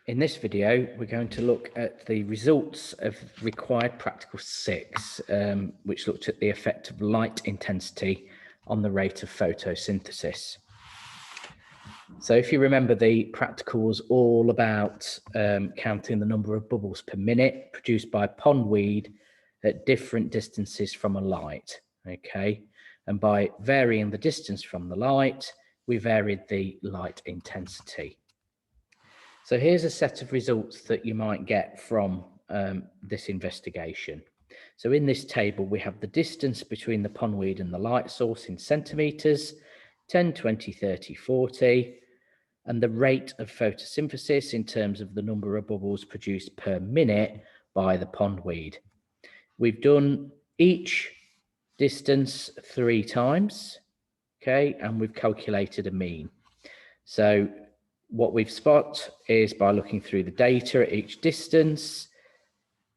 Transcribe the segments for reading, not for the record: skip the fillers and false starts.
In this video, we're going to look at the results of required practical 6, which looked at the effect of light intensity on the rate of photosynthesis. So if you remember, the practical was all about counting the number of bubbles per minute produced by pondweed at different distances from a light, okay? And by varying the distance from the light, we varied the light intensity. So here's a set of results that you might get from this investigation. So in this table, we have the distance between the pondweed and the light source in centimetres, 10, 20, 30, 40, and the rate of photosynthesis in terms of the number of bubbles produced per minute by the pondweed. We've done each distance 3 times, okay, and we've calculated a mean. So what we've spot is by looking through the data at each distance.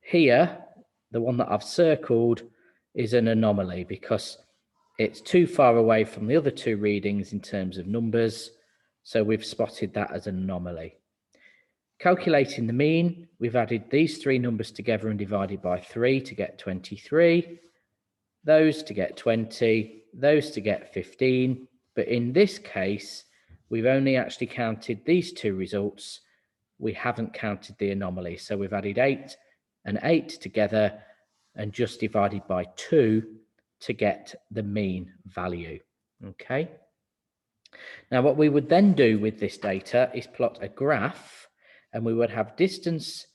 Here, the one that I've circled is an anomaly because it's too far away from the other 2 readings in terms of numbers. So we've spotted that as an anomaly. Calculating the mean, we've added these 3 numbers together and divided by 3 to get 23, those to get 20, those to get 15. But in this case, we've only actually counted these 2 results. We haven't counted the anomaly. So we've added 8 and 8 together and just divided by 2 to get the mean value, okay? Now, what we would then do with this data is plot a graph, and we would have distance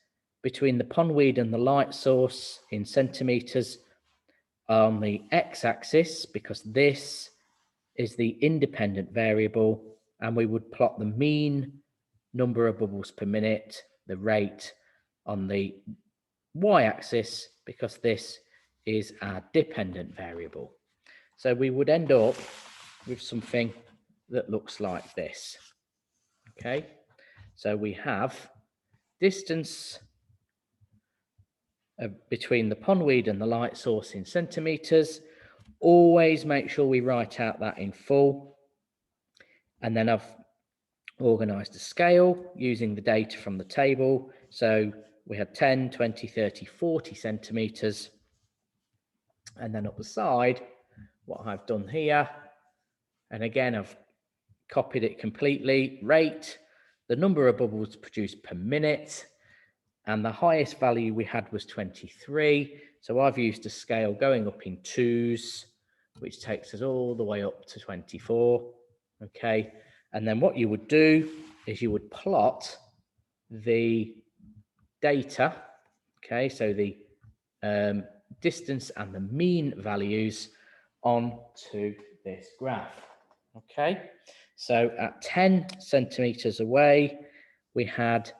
between the pondweed and the light source in centimetres on the x-axis, because this is the independent variable, and we would plot the mean number of bubbles per minute, the rate, on the y-axis, because this is our dependent variable. So we would end up with something that looks like this, okay? So we have distance between the pondweed and the light source in centimetres. Always make sure we write out that in full. And then I've organised a scale using the data from the table. So we had 10, 20, 30, 40 centimetres. And then up the side, what I've done here, and again, I've copied it completely, rate, the number of bubbles produced per minute, and the highest value we had was 23. So I've used a scale going up in 2s, which takes us all the way up to 24, okay? And then what you would do is you would plot the data, okay? So the distance and the mean values onto this graph, okay? So at 10 centimetres away, we had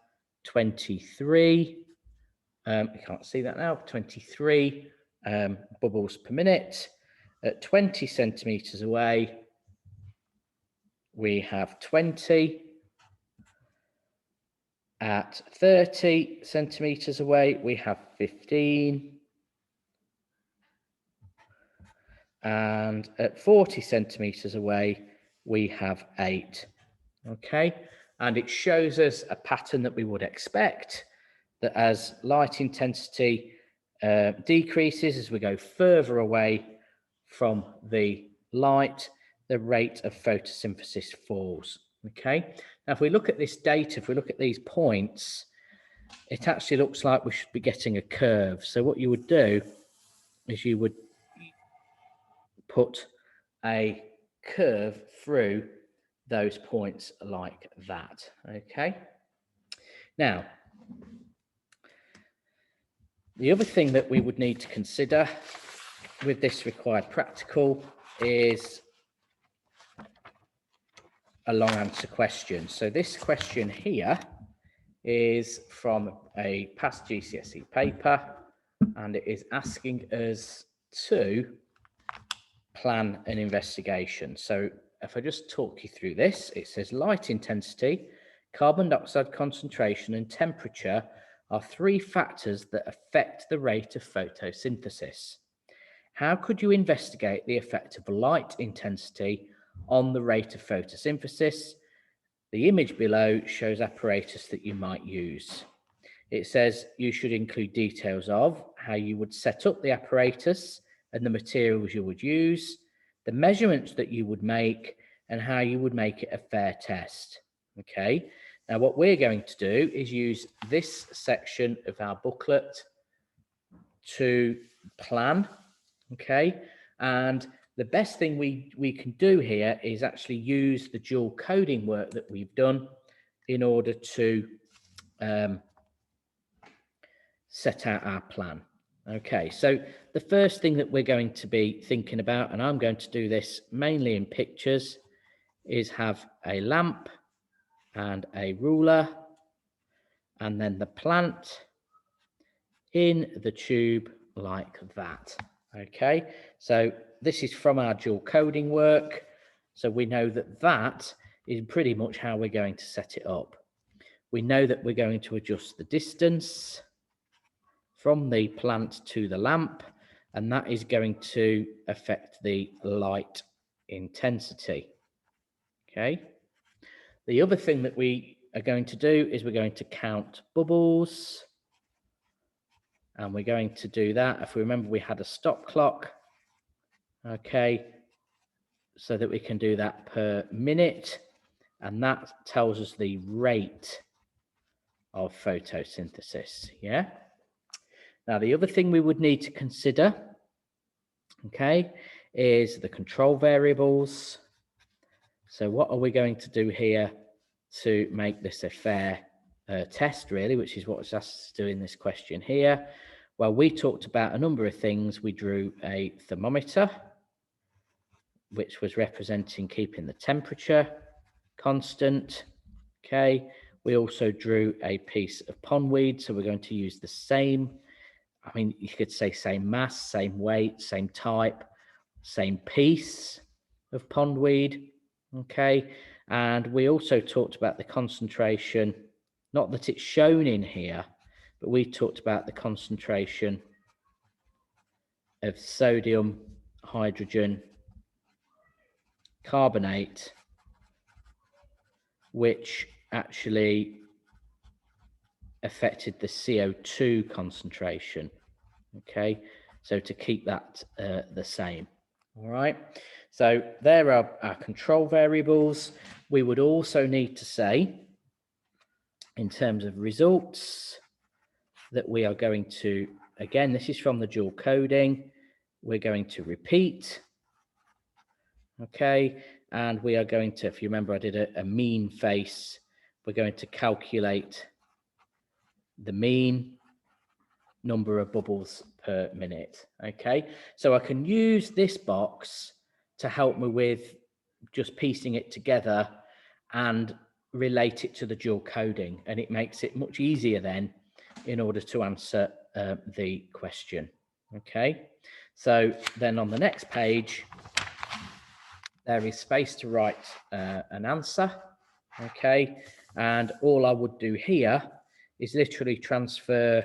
23, you can't see that now, 23 bubbles per minute. At 20 centimetres away, we have 20. At 30 centimetres away, we have 15. And at 40 centimetres away, we have 8, okay? And it shows us a pattern that we would expect, that as light intensity decreases, as we go further away from the light, the rate of photosynthesis falls, okay? Now, if we look at this data, if we look at these points, it actually looks like we should be getting a curve. So what you would do is you would put a curve through those points like that, okay? Now, the other thing that we would need to consider with this required practical is a long answer question. So this question here is from a past GCSE paper, and it is asking us to plan an investigation. So if I just talk you through this, it says light intensity, carbon dioxide concentration, and temperature are 3 factors that affect the rate of photosynthesis. How could you investigate the effect of light intensity on the rate of photosynthesis? The image below shows apparatus that you might use. It says you should include details of how you would set up the apparatus and the materials you would use, the measurements that you would make, and how you would make it a fair test. Okay, now what we're going to do is use this section of our booklet to plan. Okay, and the best thing we can do here is actually use the dual coding work that we've done in order to set out our plan. Okay, so the first thing that we're going to be thinking about, and I'm going to do this mainly in pictures, is have a lamp and a ruler, and then the plant in the tube like that. Okay, so this is from our dual coding work. So we know that that is pretty much how we're going to set it up. We know that we're going to adjust the distance from the plant to the lamp, and that is going to affect the light intensity. Okay. The other thing that we are going to do is we're going to count bubbles. And we're going to do that. If we remember, we had a stop clock. Okay. So that we can do that per minute. And that tells us the rate of photosynthesis. Yeah. Now, the other thing we would need to consider, okay, is the control variables. So what are we going to do here to make this a fair test, really, which is what's asked us to do in this question here? Well, we talked about a number of things. We drew a thermometer, which was representing keeping the temperature constant. Okay. We also drew a piece of pondweed. So we're going to use the same, I mean, you could say same mass, same weight, same type, same piece of pondweed. Okay. And we also talked about the concentration, not that it's shown in here, but we talked about the concentration of sodium, hydrogen, carbonate, which actually affected the CO2 concentration. Okay, so to keep that the same. All right, so there are our control variables. We would also need to say, in terms of results, that we are going to, again, this is from the dual coding, we're going to repeat. Okay, and we are going to, if you remember, I did a mean face. We're going to calculate the mean number of bubbles per minute. Okay, so I can use this box to help me with just piecing it together and relate it to the dual coding, and it makes it much easier then in order to answer the question. Okay, so then on the next page, there is space to write an answer. Okay, and all I would do here is literally transfer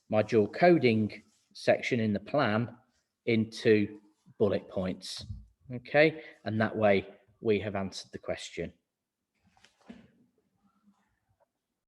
my dual coding section in the plan into bullet points. Okay, and that way we have answered the question.